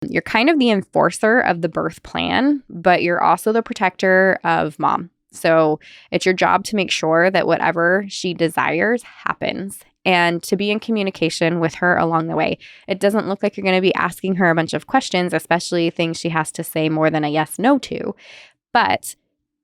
You're kind of the enforcer of the birth plan, but you're also the protector of mom. So it's your job to make sure that whatever she desires happens and to be in communication with her along the way. It doesn't look like you're going to be asking her a bunch of questions, especially things she has to say more than a yes, no to. But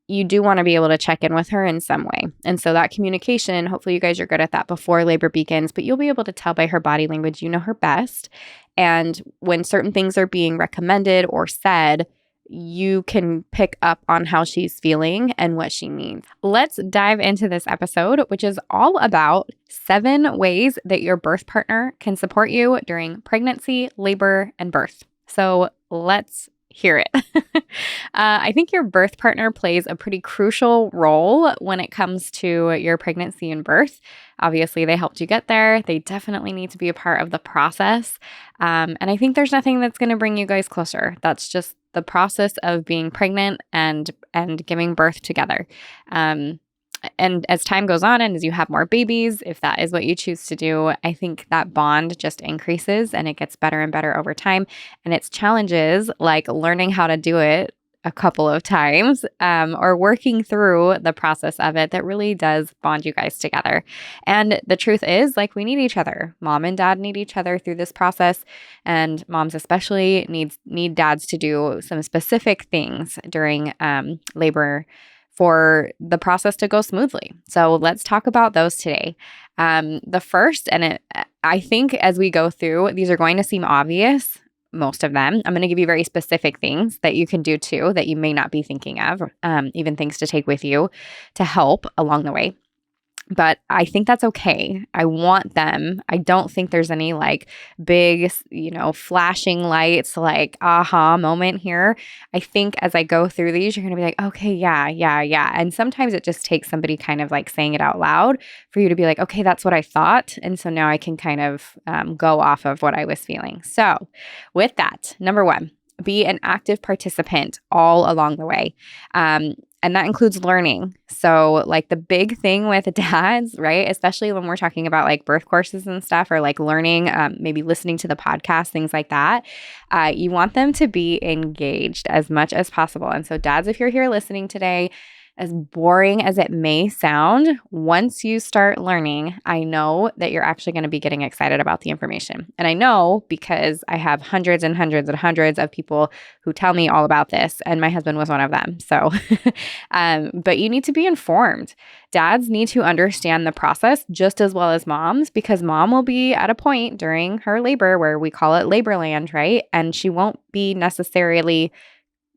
you do want to be able to check in with her in some way. And so that communication, hopefully you guys are good at that before labor begins, but you'll be able to tell by her body language, you know her best. And when certain things are being recommended or said, you can pick up on how she's feeling and what she needs. Let's dive into this episode, which is all about 7 ways that your birth partner can support you during pregnancy, labor, and birth. So let's hear it. I think your birth partner plays a pretty crucial role when it comes to your pregnancy and birth. Obviously, they helped you get there. They definitely need to be a part of the process. And I think there's nothing that's going to bring you guys closer. That's just the process of being pregnant and giving birth together. And as time goes on and as you have more babies, if that is what you choose to do, I think that bond just increases and it gets better and better over time. And it's challenges like learning how to do it a couple of times or working through the process of it that really does bond you guys together. And the truth is, like, we need each other. Mom and dad need each other through this process. And moms especially need dads to do some specific things during labor for the process to go smoothly. So let's talk about those today. The first, I think as we go through, these are going to seem obvious, most of them. I'm going to give you very specific things that you can do too that you may not be thinking of, even things to take with you to help along the way. But I think that's okay. I want them. I don't think there's any like big, flashing lights, like aha moment here. I think as I go through these, you're going to be like, okay, yeah. And sometimes it just takes somebody kind of like saying it out loud for you to be like, okay, that's what I thought. And so now I can kind of go off of what I was feeling. So with that, number 1, be an active participant all along the way. And that includes learning. So like the big thing with dads, right? Especially when we're talking about like birth courses and stuff or like learning, maybe listening to the podcast, things like that. You want them to be engaged as much as possible. And so dads, if you're here listening today, as boring as it may sound, once you start learning, I know that you're actually going to be getting excited about the information. And I know because I have hundreds and hundreds and hundreds of people who tell me all about this, and my husband was one of them. So, but you need to be informed. Dads need to understand the process just as well as moms, because mom will be at a point during her labor where we call it labor land, right? And she won't be necessarily,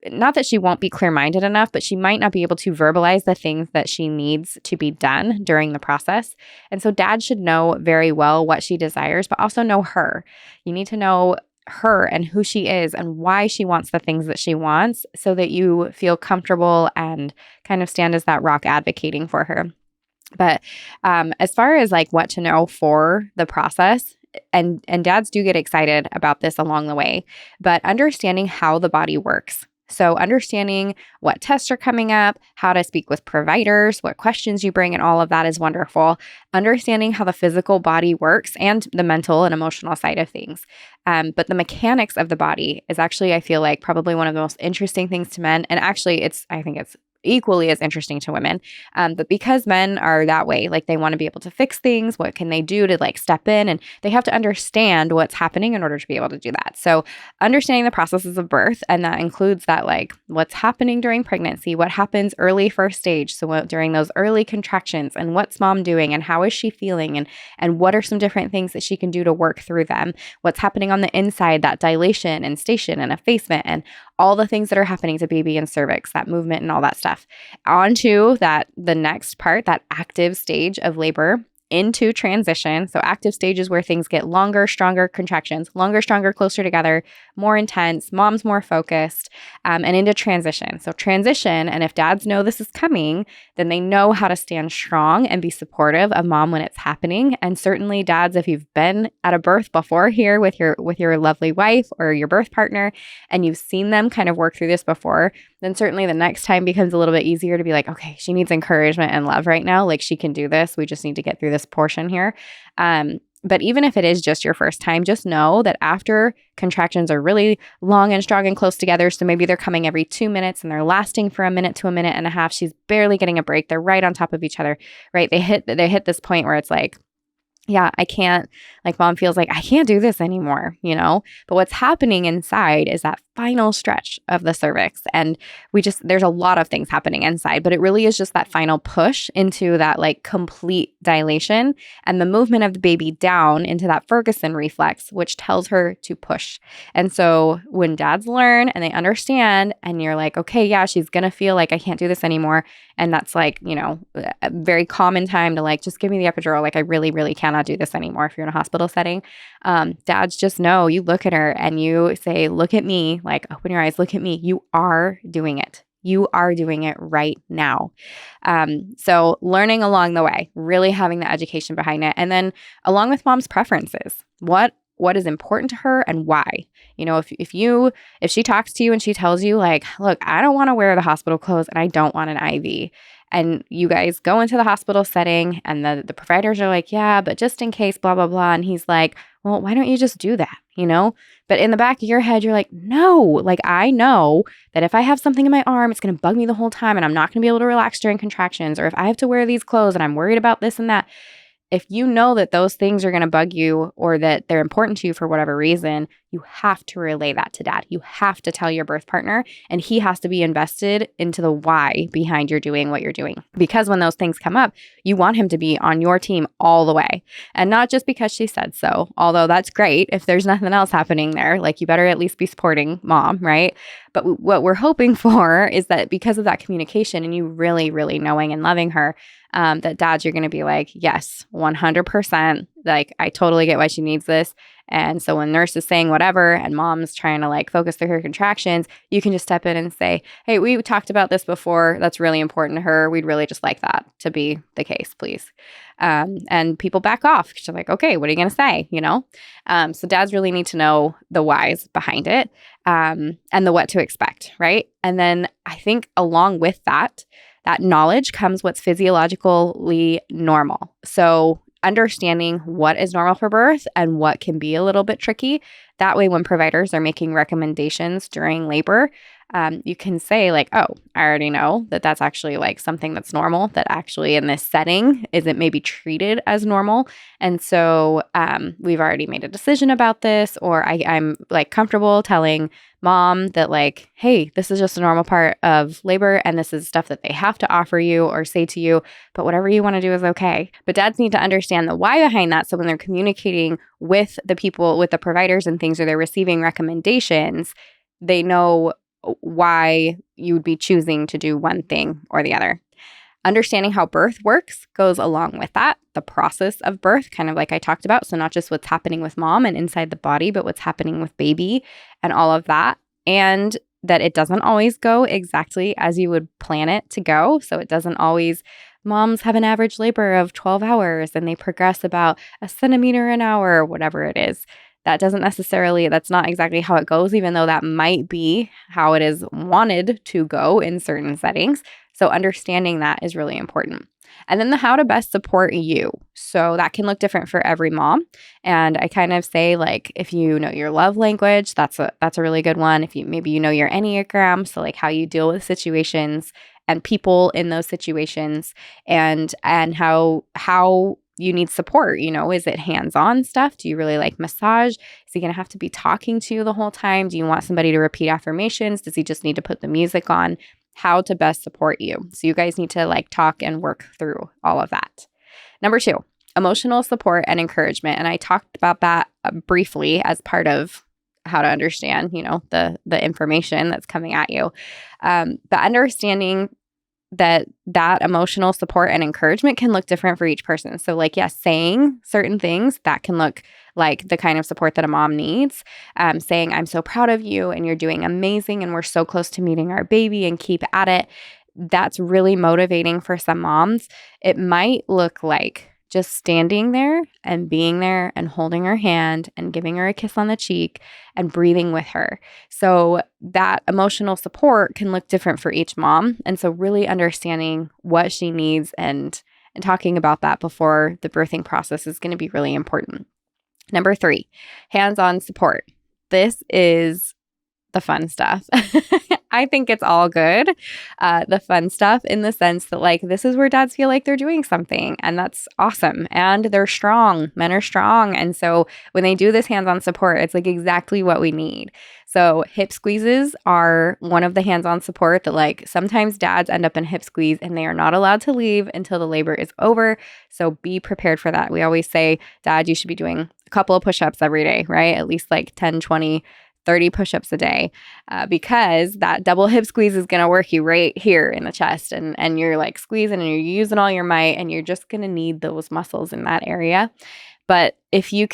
not that she won't be clear-minded enough, but she might not be able to verbalize the things that she needs to be done during the process. And so dad should know very well what she desires, but also know her. You need to know her and who she is and why she wants the things that she wants so that you feel comfortable and kind of stand as that rock advocating for her. But as far as like what to know for the process, and dads do get excited about this along the way, but understanding how the body works. So understanding what tests are coming up, how to speak with providers, what questions you bring, and all of that is wonderful. Understanding how the physical body works and the mental and emotional side of things. But the mechanics of the body is actually, I feel like, probably one of the most interesting things to men. And actually, I think it's equally as interesting to women. But because men are that way, like they want to be able to fix things, what can they do to like step in? And they have to understand what's happening in order to be able to do that. So understanding the processes of birth, and that includes that like what's happening during pregnancy, what happens early first stage. So during those early contractions, and what's mom doing and how is she feeling, and what are some different things that she can do to work through them, what's happening on the inside, that dilation and station and effacement, and all the things that are happening to baby and cervix, that movement and all that stuff. On to the next part, that active stage of labor, into transition. So active stage is where things get longer, stronger contractions, longer, stronger, closer together, more intense, mom's more focused, and into transition. So transition, and if dads know this is coming, then they know how to stand strong and be supportive of mom when it's happening. And certainly dads, if you've been at a birth before here with your lovely wife or your birth partner, and you've seen them kind of work through this before, then certainly the next time becomes a little bit easier to be like, okay, she needs encouragement and love right now. Like she can do this. We just need to get through this portion here. But even if it is just your first time, just know that after contractions are really long and strong and close together, so maybe they're coming every 2 minutes and they're lasting for a minute to a minute and a half, she's barely getting a break. They're right on top of each other, right? They hit this point where it's like, yeah, I can't, like mom feels like I can't do this anymore, But what's happening inside is that final stretch of the cervix. And there's a lot of things happening inside, but it really is just that final push into that like complete dilation and the movement of the baby down into that Ferguson reflex, which tells her to push. And so when dads learn and they understand and you're like, okay, yeah, she's going to feel like I can't do this anymore. And that's like, a very common time to like, just give me the epidural. Like I really, really cannot do this anymore if you're in a hospital setting. Dads just know, you look at her and you say, look at me, like open your eyes, look at me. You are doing it. You are doing it right now. So learning along the way, really having the education behind it. And then along with mom's preferences, what is important to her and why. If she talks to you and she tells you like, look, I don't want to wear the hospital clothes and I don't want an IV. And you guys go into the hospital setting and the providers are like, yeah, but just in case, blah, blah, blah. And he's like, well, why don't you just do that? But in the back of your head, you're like, no, like I know that if I have something in my arm, it's going to bug me the whole time and I'm not going to be able to relax during contractions. Or if I have to wear these clothes and I'm worried about this and that. If you know that those things are going to bug you or that they're important to you for whatever reason, you have to relay that to dad. You have to tell your birth partner, and he has to be invested into the why behind you're doing what you're doing. Because when those things come up, you want him to be on your team all the way. And not just because she said so, although that's great. If there's nothing else happening there, like you better at least be supporting mom, right? But what we're hoping for is that because of that communication and you really, really knowing and loving her, that dads, you're going to be like, yes, 100%. Like, I totally get why she needs this. And so when nurse is saying whatever and mom's trying to like focus through her contractions, you can just step in and say, hey, we talked about this before. That's really important to her. We'd really just like that to be the case, please. And people back off. She's like, okay, what are you going to say? So dads really need to know the whys behind it, and the what to expect, right? And then I think along with that knowledge comes what's physiologically normal. So understanding what is normal for birth and what can be a little bit tricky. That way, when providers are making recommendations during labor, you can say like, oh, I already know that that's actually like something that's normal that actually in this setting isn't maybe treated as normal. And so we've already made a decision about this, or I'm like comfortable telling mom that like, hey, this is just a normal part of labor and this is stuff that they have to offer you or say to you, but whatever you want to do is okay. But dads need to understand the why behind that. So when they're communicating with the people, with the providers and things, or they're receiving recommendations, they know why you would be choosing to do one thing or the other. Understanding how birth works goes along with that, the process of birth, kind of like I talked about. So not just what's happening with mom and inside the body, but what's happening with baby and all of that. And that it doesn't always go exactly as you would plan it to go. So it doesn't always, moms have an average labor of 12 hours and they progress about a centimeter an hour, whatever it is. That's not exactly how it goes, even though that might be how it is wanted to go in certain settings. So understanding that is really important. And then the how to best support you. So that can look different for every mom. And I kind of say like, if you know your love language, that's a really good one. If maybe you know your Enneagram, so like how you deal with situations and people in those situations, and how you need support. Is it hands-on stuff? Do you really like massage? Is he going to have to be talking to you the whole time? Do you want somebody to repeat affirmations? Does he just need to put the music on? How to best support you. So you guys need to like talk and work through all of that. Number 2, emotional support and encouragement. And I talked about that briefly as part of how to understand, the information that's coming at you. But understanding that emotional support and encouragement can look different for each person. So like, yes, saying certain things that can look like the kind of support that a mom needs. Saying, I'm so proud of you and you're doing amazing and we're so close to meeting our baby and keep at it. That's really motivating for some moms. It might look like just standing there and being there and holding her hand and giving her a kiss on the cheek and breathing with her. So that emotional support can look different for each mom. And so really understanding what she needs and talking about that before the birthing process is going to be really important. Number 3, hands-on support. This is the fun stuff. I think it's all good. The fun stuff in the sense that like this is where dads feel like they're doing something, and that's awesome. And they're strong. Men are strong. And so when they do this hands-on support, it's like exactly what we need. So hip squeezes are one of the hands-on support that like sometimes dads end up in hip squeeze and they are not allowed to leave until the labor is over. So be prepared for that. We always say, Dad, you should be doing a couple of push-ups every day, right? At least like 10, 20, 30 push-ups a day, because that double hip squeeze is going to work you right here in the chest, and you're like squeezing and you're using all your might, and you're just going to need those muscles in that area. But if you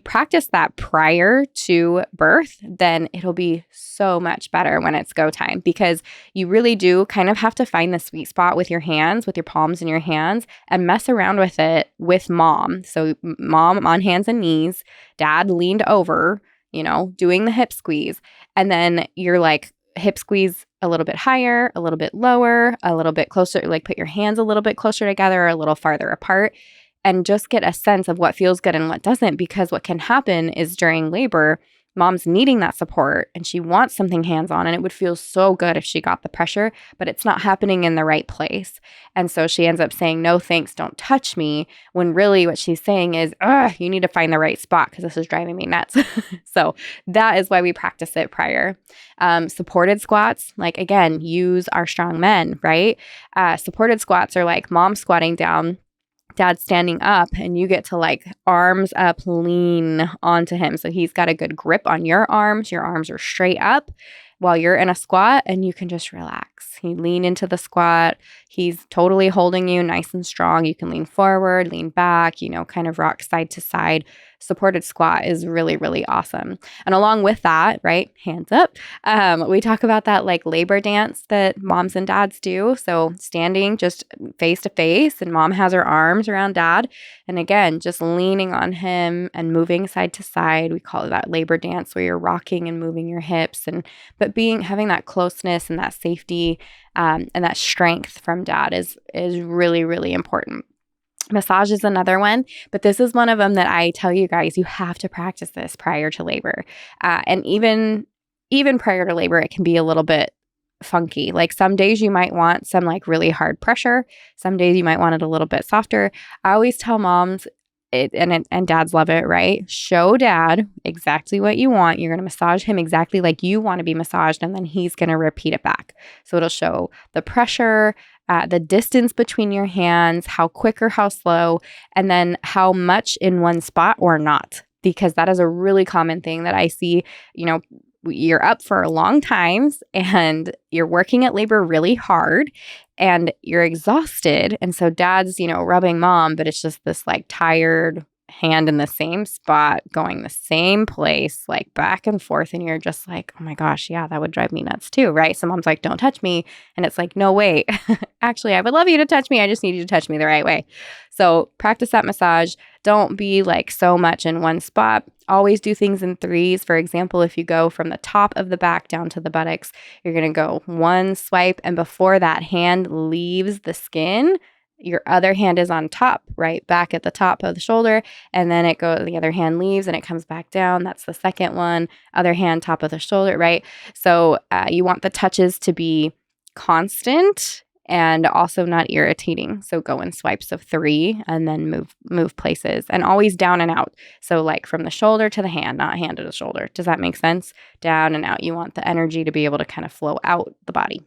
practice that prior to birth, then it'll be so much better when it's go time, because you really do kind of have to find the sweet spot with your hands, with your palms in your hands, and mess around with it with mom. So mom on hands and knees, dad leaned over, doing the hip squeeze. And then you're like hip squeeze a little bit higher, a little bit lower, a little bit closer, like put your hands a little bit closer together or a little farther apart, and just get a sense of what feels good and what doesn't. Because what can happen is during labor, mom's needing that support and she wants something hands-on, and it would feel so good if she got the pressure, but it's not happening in the right place. And so she ends up saying, no, thanks, don't touch me, when really what she's saying is, you need to find the right spot because this is driving me nuts. So that is why we practice it prior. Supported squats, like again, use our strong men, right? Supported squats are like mom squatting down, dad standing up, and you get to like arms up, lean onto him. So he's got a good grip on your arms. Your arms are straight up while you're in a squat, and you can just relax. You lean into the squat. He's totally holding you nice and strong. You can lean forward, lean back, kind of rock side to side. Supported squat is really, really awesome. And along with that, right, hands up, we talk about that like labor dance that moms and dads do. So standing just face to face, and mom has her arms around dad. And again, just leaning on him and moving side to side. We call it that labor dance, where you're rocking and moving your hips, but having that closeness and that safety and that strength from dad is really, really important. Massage is another one, but this is one of them that I tell you guys, you have to practice this prior to labor. And even prior to labor, it can be a little bit funky. Like some days you might want some like really hard pressure. Some days you might want it a little bit softer. I always tell moms, and dads love it, right? Show dad exactly what you want. You're going to massage him exactly like you want to be massaged, and then he's going to repeat it back. So it'll show the pressure, the distance between your hands, how quick or how slow, and then how much in one spot or not. Because that is a really common thing that I see. You're up for long times and you're working at labor really hard and you're exhausted. And so dad's, rubbing mom, but it's just this like tired hand in the same spot, going the same place, like back and forth. And you're just like, oh my gosh, yeah, that would drive me nuts too, right? So mom's like, don't touch me. And it's like, no, wait, actually, I would love you to touch me. I just need you to touch me the right way. So practice that massage. Don't be like so much in one spot. Always do things in threes. For example, if you go from the top of the back down to the buttocks, you're going to go one swipe. And before that hand leaves the skin, your other hand is on top, right back at the top of the shoulder, and then the other hand leaves and it comes back down. That's the second one. Other hand, top of the shoulder, right? So you want the touches to be constant and also not irritating. So go in swipes of 3 and then move places, and always down and out. So like from the shoulder to the hand, not hand to the shoulder. Does that make sense? Down and out. You want the energy to be able to kind of flow out the body.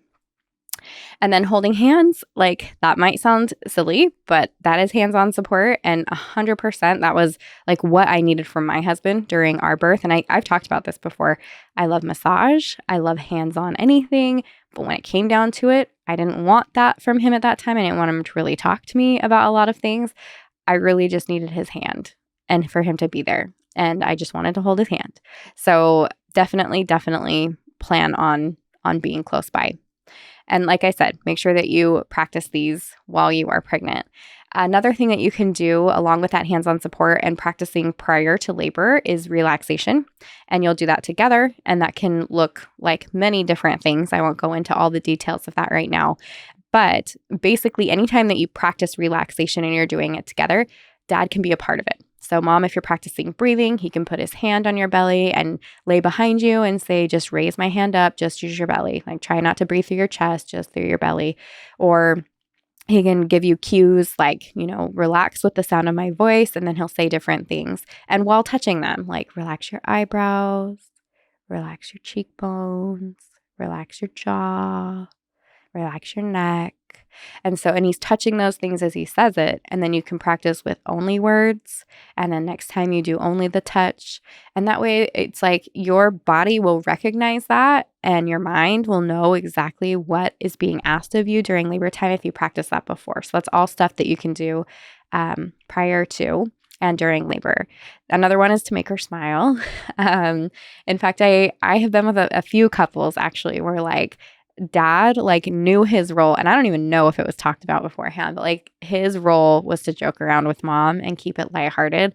And then holding hands, like that might sound silly, but that is hands-on support. And 100% that was like what I needed from my husband during our birth. And I've talked about this before. I love massage. I love hands-on anything. But when it came down to it, I didn't want that from him at that time. I didn't want him to really talk to me about a lot of things. I really just needed his hand and for him to be there. And I just wanted to hold his hand. So definitely plan on being close by. And like I said, make sure that you practice these while you are pregnant. Another thing that you can do along with that hands-on support and practicing prior to labor is relaxation. And you'll do that together. And that can look like many different things. I won't go into all the details of that right now. But basically, anytime that you practice relaxation and you're doing it together, dad can be a part of it. So mom, if you're practicing breathing, he can put his hand on your belly and lay behind you and say, just raise my hand up, just use your belly. Like try not to breathe through your chest, just through your belly. Or he can give you cues like, relax with the sound of my voice, and then he'll say different things. And while touching them, like relax your eyebrows, relax your cheekbones, relax your jaw, relax your neck. And he's touching those things as he says it. And then you can practice with only words. And then next time you do only the touch. And that way it's like your body will recognize that and your mind will know exactly what is being asked of you during labor time if you practice that before. So that's all stuff that you can do prior to and during labor. Another one is to make her smile. In fact, I have been with a few couples actually where like dad like knew his role, and I don't even know if it was talked about beforehand, but like his role was to joke around with mom and keep it lighthearted.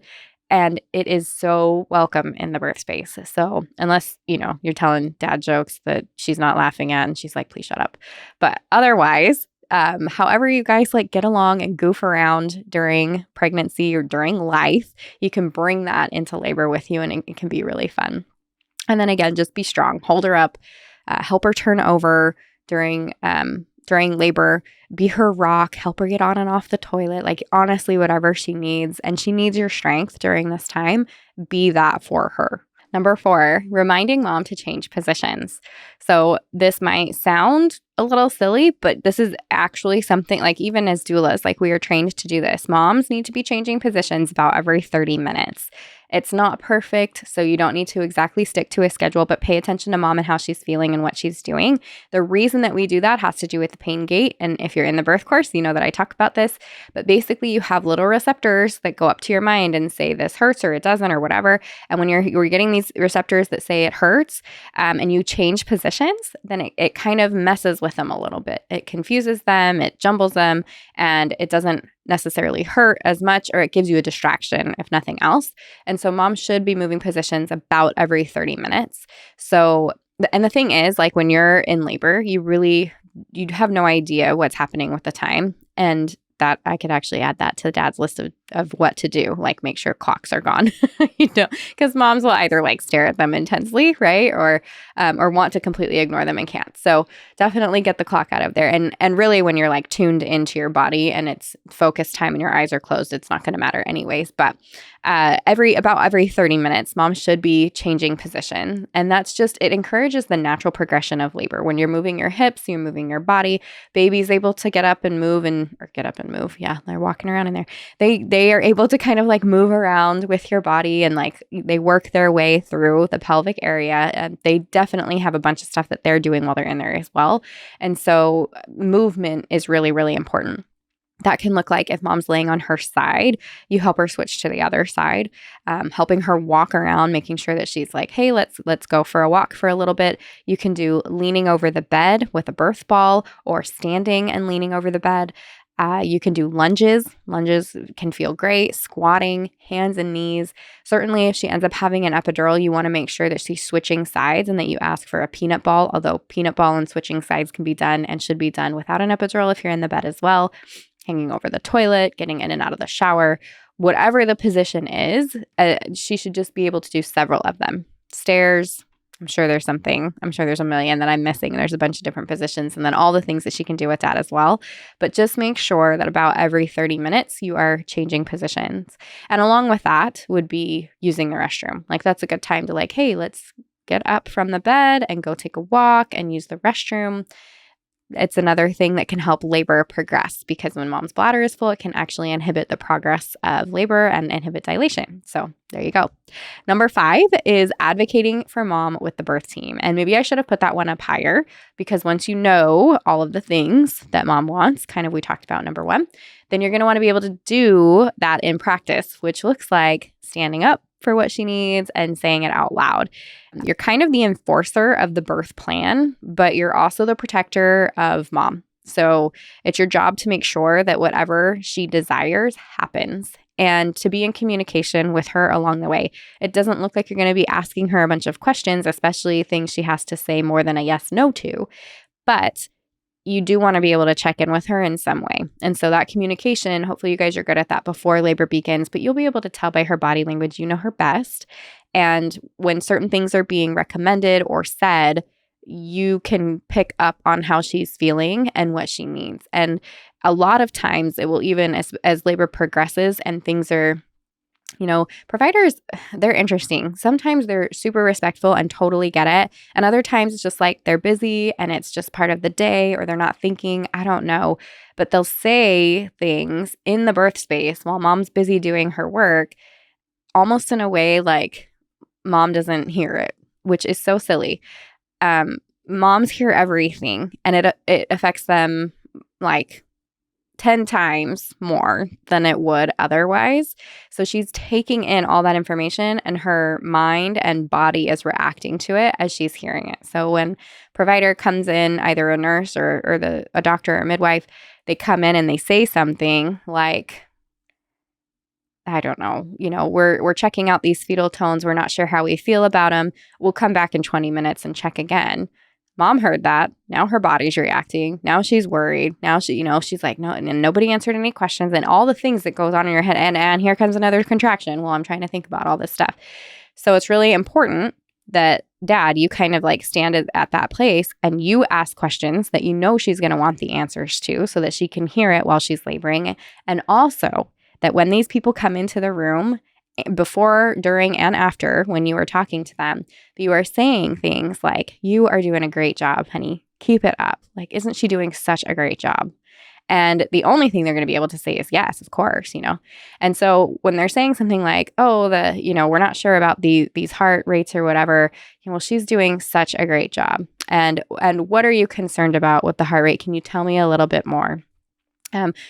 And it is so welcome in the birth space. So unless, you're telling dad jokes that she's not laughing at and she's like, please shut up. But otherwise, however you guys like get along and goof around during pregnancy or during life, you can bring that into labor with you, and it can be really fun. And then again, just be strong, hold her up, help her turn over during labor, be her rock, help her get on and off the toilet, like honestly, whatever she needs. And she needs your strength during this time, be that for her. Number 4, reminding mom to change positions. So this might sound a little silly, but this is actually something like even as doulas, like we are trained to do this. Moms need to be changing positions about every 30 minutes. It's not perfect, so you don't need to exactly stick to a schedule, but pay attention to mom and how she's feeling and what she's doing. The reason that we do that has to do with the pain gate. And if you're in the birth course, you know that I talk about this, but basically you have little receptors that go up to your mind and say this hurts or it doesn't or whatever. And when you're getting these receptors that say it hurts and you change positions, then it kind of messes with them a little bit. It confuses them, it jumbles them, and it doesn't necessarily hurt as much, or it gives you a distraction if nothing else. And so mom should be moving positions about every 30 minutes. So, and the thing is, like when you're in labor, you have no idea what's happening with the time. And that I could actually add that to dad's list of what to do, like make sure clocks are gone, because moms will either like stare at them intensely, right? Or want to completely ignore them and can't. So definitely get the clock out of there. And really when you're like tuned into your body and it's focus time and your eyes are closed, it's not going to matter anyways. But about every 30 minutes, mom should be changing position. And that's just, it encourages the natural progression of labor. When you're moving your hips, you're moving your body, baby's able to get up and move. Yeah, they're walking around in there. They are able to kind of like move around with your body and like they work their way through the pelvic area. And they definitely have a bunch of stuff that they're doing while they're in there as well. And so movement is really, really important. That can look like if mom's laying on her side, you help her switch to the other side, helping her walk around, making sure that she's like, hey, let's go for a walk for a little bit. You can do leaning over the bed with a birth ball or standing and leaning over the bed. You can do lunges. Lunges can feel great. Squatting, hands and knees. Certainly, if she ends up having an epidural, you want to make sure that she's switching sides and that you ask for a peanut ball, although peanut ball and switching sides can be done and should be done without an epidural if you're in the bed as well. Hanging over the toilet, getting in and out of the shower, whatever the position is, she should just be able to do several of them. Stairs, I'm sure there's a million that I'm missing. There's a bunch of different positions and then all the things that she can do with that as well. But just make sure that about every 30 minutes you are changing positions. And along with that would be using the restroom. Like that's a good time to like, hey, let's get up from the bed and go take a walk and use the restroom. It's another thing that can help labor progress because when mom's bladder is full, it can actually inhibit the progress of labor and inhibit dilation. So there you go. Number 5 is advocating for mom with the birth team. And maybe I should have put that one up higher because once you know all of the things that mom wants, kind of we talked about number 1, then you're going to want to be able to do that in practice, which looks like standing up for what she needs and saying it out loud. You're kind of the enforcer of the birth plan, but you're also the protector of mom. So it's your job to make sure that whatever she desires happens and to be in communication with her along the way. It doesn't look like you're going to be asking her a bunch of questions, especially things she has to say more than a yes, no to. But you do want to be able to check in with her in some way. And so that communication, hopefully you guys are good at that before labor begins, but you'll be able to tell by her body language, you know her best. And when certain things are being recommended or said, you can pick up on how she's feeling and what she needs. And a lot of times it will, even as labor progresses and things are, providers, they're interesting. Sometimes they're super respectful and totally get it. And other times it's just like they're busy and it's just part of the day, or they're not thinking. I don't know. But they'll say things in the birth space while mom's busy doing her work, almost in a way like mom doesn't hear it, which is so silly. Moms hear everything, and it affects them like 10 times more than it would otherwise. So she's taking in all that information, and her mind and body is reacting to it as she's hearing it. So when provider comes in, either a nurse or a doctor or midwife, they come in and they say something like, I don't know, we're checking out these fetal tones. We're not sure how we feel about them. We'll come back in 20 minutes and check again. Mom heard that. Now her body's reacting. Now she's worried. Now she's like, no, and nobody answered any questions, and all the things that goes on in your head. And here comes another contraction. Well, I'm trying to think about all this stuff. So it's really important that, Dad, you kind of like stand at that place and you ask questions that she's going to want the answers to, so that she can hear it while she's laboring. And also that when these people come into the room, before, during, and after, when you are talking to them, you are saying things like, you are doing a great job, honey. Keep it up. Like, isn't she doing such a great job? And the only thing they're going to be able to say is yes, of course, And so when they're saying something like, oh, we're not sure about these heart rates or whatever, well, she's doing such a great job. And what are you concerned about with the heart rate? Can you tell me a little bit more?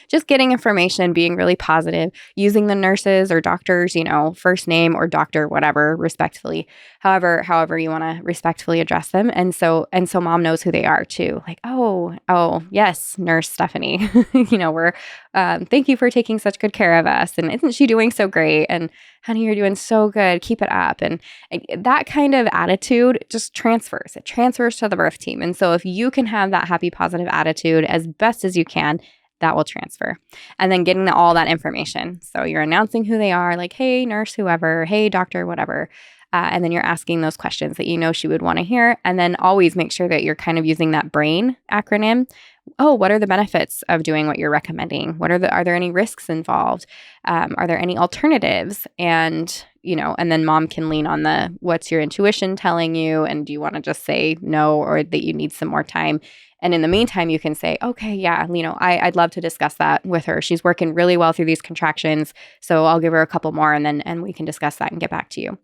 Just getting information, being really positive, using the nurses or doctors, first name or doctor, whatever, respectfully, however you want to respectfully address them. And so mom knows who they are too. Like, oh, yes, Nurse Stephanie, we're, thank you for taking such good care of us. And isn't she doing so great? And honey, you're doing so good. Keep it up. And that kind of attitude just transfers. It transfers to the birth team. And so if you can have that happy, positive attitude as best as you can, that will transfer. And then getting all that information. So you're announcing who they are, like, hey, nurse, whoever, hey, doctor, whatever. And then you're asking those questions that she would want to hear. And then always make sure that you're kind of using that BRAIN acronym. Oh, what are the benefits of doing what you're recommending? Are there any risks involved? Are there any alternatives? And, and then mom can lean on what's your intuition telling you? And do you want to just say no, or that you need some more time? And in the meantime, you can say, okay, yeah, I'd love to discuss that with her. She's working really well through these contractions. So I'll give her a couple more, and we can discuss that and get back to you.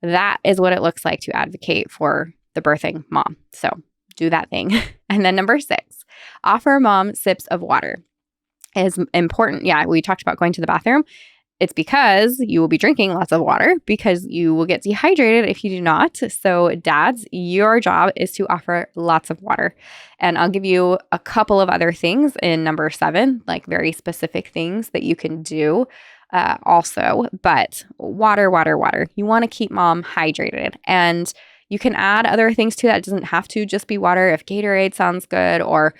That is what it looks like to advocate for the birthing mom. So do that thing. And then number 6, offer mom sips of water is important. Yeah, we talked about going to the bathroom. It's because you will be drinking lots of water, because you will get dehydrated if you do not. So dads, your job is to offer lots of water. And I'll give you a couple of other things in number 7, like very specific things that you can do also. But water. You want to keep mom hydrated. And you can add other things to that. It doesn't have to just be water. If Gatorade sounds good, or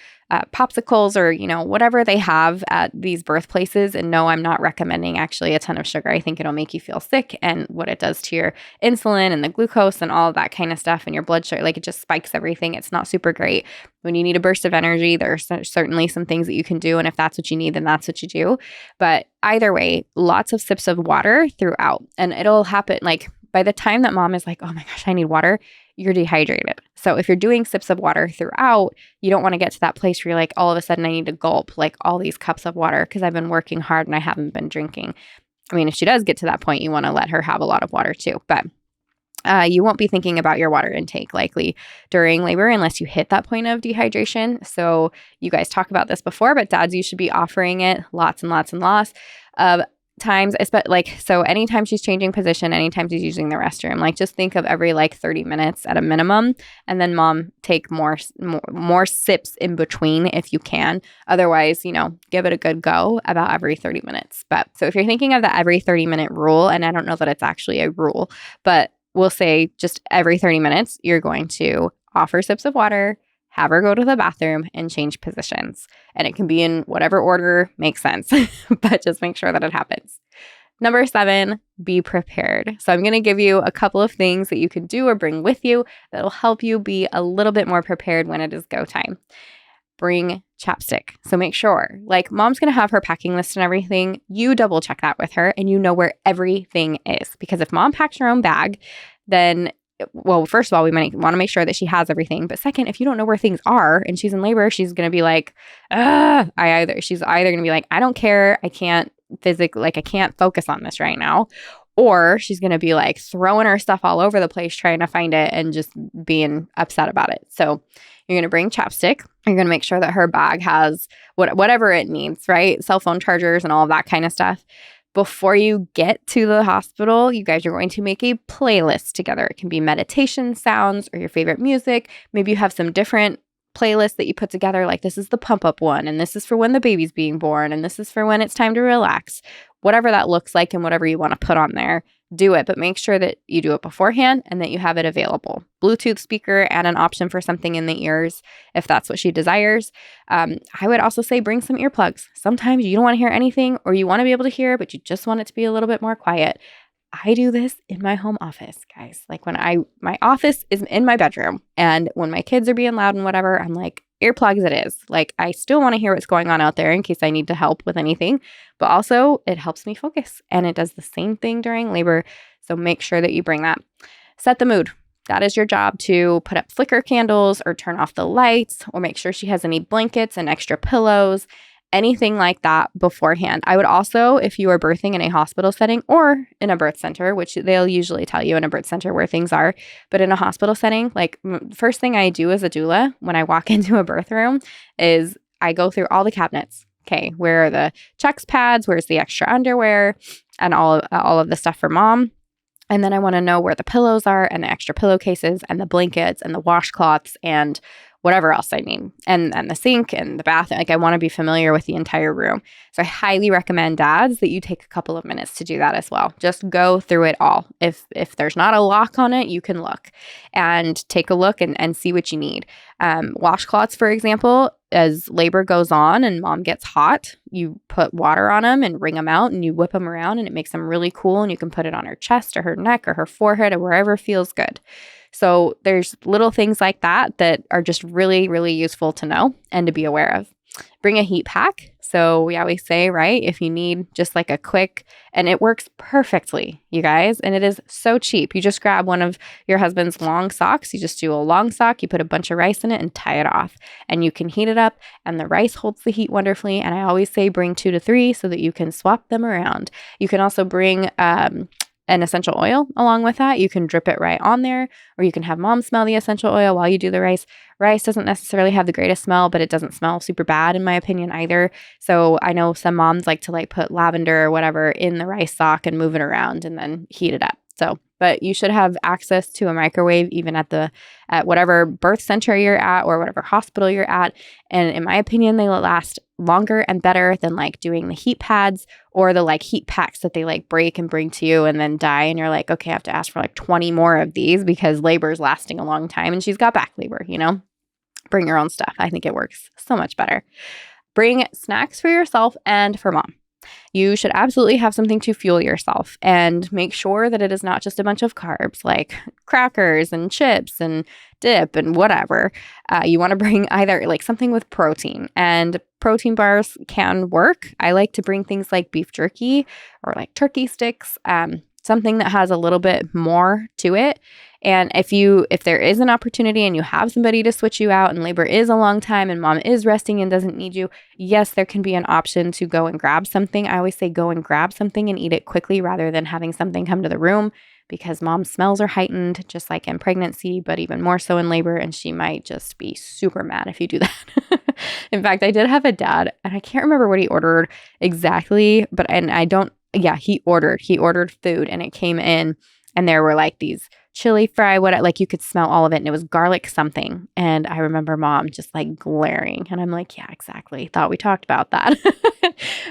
popsicles, or, whatever they have at these birth places. And no, I'm not recommending actually a ton of sugar. I think it'll make you feel sick, and what it does to your insulin and the glucose and all of that kind of stuff, and your blood sugar, like it just spikes everything. It's not super great. When you need a burst of energy, there's certainly some things that you can do. And if that's what you need, then that's what you do. But either way, lots of sips of water throughout, and it'll happen like by the time that mom is like, oh my gosh, I need water, you're dehydrated. So if you're doing sips of water throughout, you don't want to get to that place where you're like, all of a sudden I need to gulp like all these cups of water because I've been working hard and I haven't been drinking. I mean, if she does get to that point, you want to let her have a lot of water too. But you won't be thinking about your water intake likely during labor unless you hit that point of dehydration. So you guys talk about this before, but dads, you should be offering it lots and lots and lots of times, so anytime she's changing position, anytime she's using the restroom, like just think of every 30 minutes at a minimum, and then mom take more sips in between if you can. Otherwise, give it a good go about every 30 minutes. But so if you're thinking of the every 30-minute rule, and I don't know that it's actually a rule, but we'll say just every 30 minutes, you're going to offer sips of water, have her go to the bathroom and change positions. And it can be in whatever order makes sense, but just make sure that it happens. Number 7, be prepared. So I'm going to give you a couple of things that you can do or bring with you that will help you be a little bit more prepared when it is go time. Bring chapstick. So make sure, like mom's going to have her packing list and everything. You double check that with her and you know where everything is. Because if mom packs her own bag, then, well, first of all, we might want to make sure that she has everything. But second, if you don't know where things are and she's in labor, she's going to be like, she's either going to be like, I don't care. I can't I can't focus on this right now. Or she's going to be like throwing her stuff all over the place, trying to find it and just being upset about it. So you're going to bring chapstick. You're going to make sure that her bag has whatever it needs, right? Cell phone chargers and all of that kind of stuff. Before you get to the hospital, you guys are going to make a playlist together. It can be meditation sounds or your favorite music. Maybe you have some different playlists that you put together, like this is the pump up one, and this is for when the baby's being born, and this is for when it's time to relax. Whatever that looks like and whatever you want to put on there, do it. But make sure that you do it beforehand and that you have it available. Bluetooth speaker and an option for something in the ears if that's what she desires. I would also say bring some earplugs. Sometimes you don't want to hear anything or you want to be able to hear, but you just want it to be a little bit more quiet. I do this in my home office, guys. Like when my office is in my bedroom and when my kids are being loud and whatever, I'm like, earplugs it is. Like I still want to hear what's going on out there in case I need to help with anything, but also it helps me focus and it does the same thing during labor. So make sure that you bring that. Set the mood. That is your job, to put up flicker candles or turn off the lights or make sure she has any blankets and extra pillows, anything like that beforehand. I would also, if you are birthing in a hospital setting or in a birth center, which they'll usually tell you in a birth center where things are, but in a hospital setting, like first thing I do as a doula when I walk into a birth room is I go through all the cabinets. Okay, where are the checks pads? Where's the extra underwear and all of the stuff for mom? And then I want to know where the pillows are and the extra pillowcases and the blankets and the washcloths and whatever else I need, and the sink and the bath. Like I want to be familiar with the entire room. So I highly recommend dads that you take a couple of minutes to do that as well. Just go through it all. If there's not a lock on it, you can look and take a look and see what you need. Washcloths, for example, as labor goes on and mom gets hot, you put water on them and wring them out and you whip them around and it makes them really cool, and you can put it on her chest or her neck or her forehead or wherever feels good. So there's little things like that that are just really, really useful to know and to be aware of. Bring a heat pack. So we always say, right, if you need just like a quick, and it works perfectly, you guys, and it is so cheap. You just grab one of your husband's long socks. You just do a long sock. You put a bunch of rice in it and tie it off, and you can heat it up, and the rice holds the heat wonderfully. And I always say bring 2 to 3 so that you can swap them around. You can also bring an essential oil along with that. You can drip it right on there, or you can have mom smell the essential oil while you do the rice. Rice doesn't necessarily have the greatest smell, but it doesn't smell super bad in my opinion either. So I know some moms like to like put lavender or whatever in the rice sock and move it around and then heat it up. So, but you should have access to a microwave even at whatever birth center you're at or whatever hospital you're at. And in my opinion, they last longer and better than like doing the heat pads or the like heat packs that they like break and bring to you and then die. And you're like, okay, I have to ask for like 20 more of these because labor is lasting a long time and she's got back labor, you know? Bring your own stuff. I think it works so much better. Bring snacks for yourself and for mom. You should absolutely have something to fuel yourself and make sure that it is not just a bunch of carbs like crackers and chips and dip and whatever. You want to bring either like something with protein, and protein bars can work. I like to bring things like beef jerky or like turkey sticks, something that has a little bit more to it. And if there is an opportunity and you have somebody to switch you out and labor is a long time and mom is resting and doesn't need you, yes, there can be an option to go and grab something. I always say go and grab something and eat it quickly rather than having something come to the room, because mom's smells are heightened just like in pregnancy, but even more so in labor, and she might just be super mad if you do that. In fact, I did have a dad, and I can't remember what he ordered exactly, he ordered food and it came in and there were like these chili fry, like you could smell all of it, and it was garlic something. And I remember mom just like glaring, and I'm like, yeah, exactly. Thought we talked about that.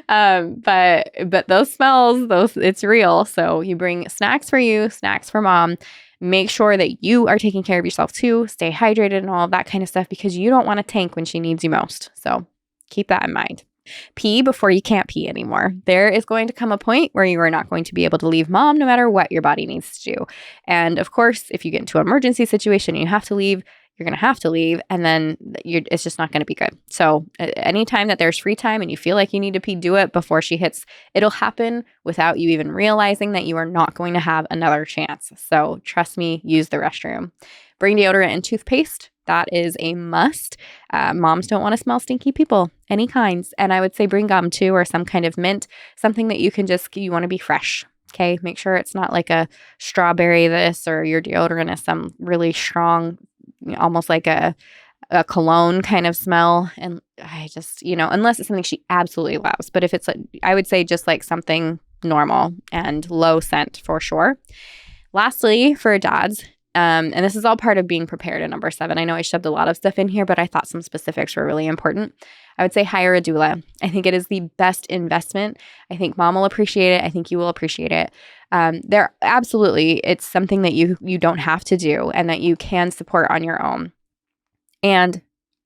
But those smells, it's real. So you bring snacks for you, snacks for mom. Make sure that you are taking care of yourself too. Stay hydrated and all of that kind of stuff because you don't want to tank when she needs you most. So keep that in mind. Pee before you can't pee anymore. There is going to come a point where you are not going to be able to leave mom no matter what your body needs to do. And of course, if you get into an emergency situation and you have to leave, you're going to have to leave, and then it's just not going to be good. So anytime that there's free time and you feel like you need to pee, do it before she hits. It'll happen without you even realizing that you are not going to have another chance. So trust me, use the restroom. Bring deodorant and toothpaste. That is a must. Moms don't want to smell stinky people, any kinds. And I would say bring gum too, or some kind of mint, something that you want to be fresh. Okay. Make sure it's not like a strawberry this, or your deodorant is some really strong, almost like a cologne kind of smell. And I just, unless it's something she absolutely loves. But if it's, I would say just like something normal and low scent for sure. Lastly, for dads, and this is all part of being prepared at number 7. I know I shoved a lot of stuff in here, but I thought some specifics were really important. I would say hire a doula. I think it is the best investment. I think mom will appreciate it. I think you will appreciate it. It's something that you don't have to do and that you can support on your own. And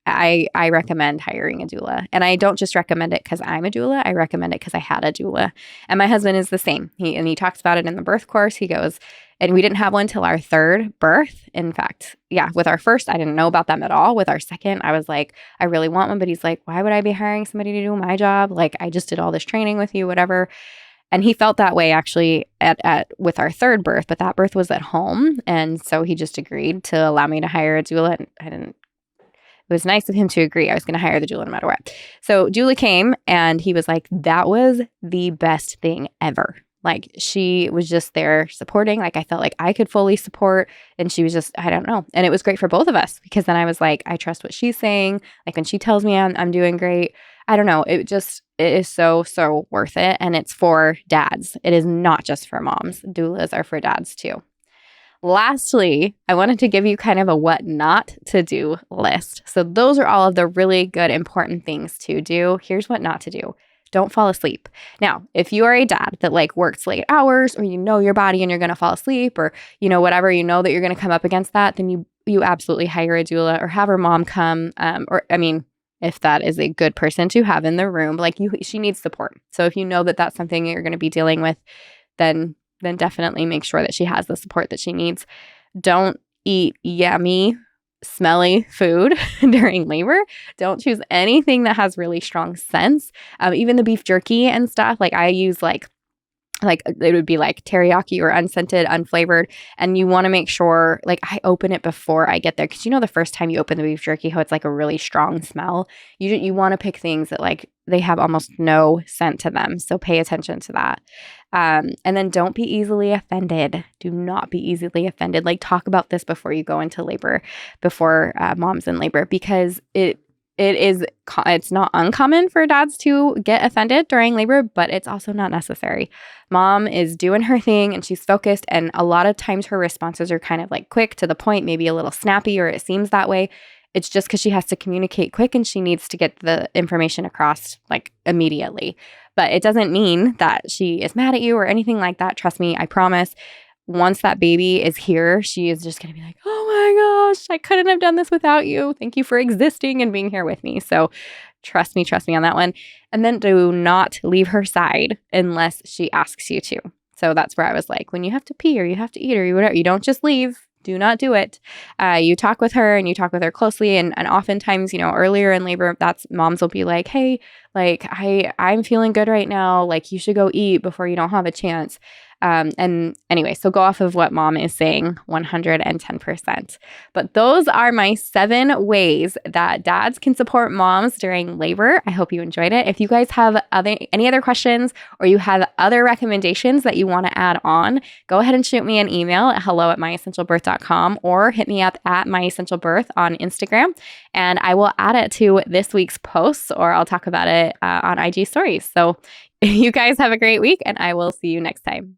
I recommend hiring a doula. And I don't just recommend it because I'm a doula. I recommend it because I had a doula. And my husband is the same. He talks about it in the birth course. He goes, and we didn't have one till our 3rd birth. In fact, with our first, I didn't know about them at all. With our second, I was like, I really want one. But he's like, why would I be hiring somebody to do my job? Like, I just did all this training with you, whatever. And he felt that way actually with our 3rd birth, but that birth was at home. And so he just agreed to allow me to hire a doula. And it was nice of him to agree. I was going to hire the doula no matter what. So doula came and he was like, that was the best thing ever. Like, she was just there supporting. Like, I felt like I could fully support, and she was just, I don't know. And it was great for both of us because then I was like, I trust what she's saying. Like, when she tells me I'm doing great, I don't know. It is so, so worth it. And it's for dads. It is not just for moms. Doulas are for dads too. Lastly, I wanted to give you kind of a what not to do list. So those are all of the really good, important things to do. Here's what not to do. Don't fall asleep. Now, if you are a dad that works late hours, or your body and you're going to fall asleep, or whatever, that you're going to come up against that, then you absolutely hire a doula or have her mom come. If that is a good person to have in the room, she needs support. So if you know that that's something you're going to be dealing with, then definitely make sure that she has the support that she needs. Don't eat yummy, smelly food during labor. Don't choose anything that has really strong scents. Even the beef jerky and stuff. I use like it would be like teriyaki or unscented, unflavored. And you want to make sure I open it before I get there. Because the first time you open the beef jerky, how it's a really strong smell. You want to pick things that they have almost no scent to them. So pay attention to that. And then don't be easily offended. Do not be easily offended. Talk about this before you go into labor, before mom's in labor, because it's not uncommon for dads to get offended during labor, but it's also not necessary. Mom is doing her thing and she's focused. And a lot of times her responses are kind of quick to the point, maybe a little snappy, or it seems that way. It's just because she has to communicate quick and she needs to get the information across immediately. But it doesn't mean that she is mad at you or anything like that. Trust me, I promise. Once that baby is here, she is just going to be like, oh my gosh, I couldn't have done this without you. Thank you for existing and being here with me. So trust me on that one. And then do not leave her side unless she asks you to. So that's where I was like, when you have to pee or you have to eat or whatever, you don't just leave. Do not do it. You talk with her and you talk with her closely. And oftentimes, earlier in labor, moms will be like, hey, I'm feeling good right now. You should go eat before you don't have a chance. And anyway, so go off of what mom is saying 110%. But those are my 7 ways that dads can support moms during labor. I hope you enjoyed it. If you guys have any other questions or you have other recommendations that you want to add on, go ahead and shoot me an email at hello@myessentialbirth.com or hit me up at myessentialbirth on Instagram, and I will add it to this week's posts, or I'll talk about it on IG stories. So you guys have a great week, and I will see you next time.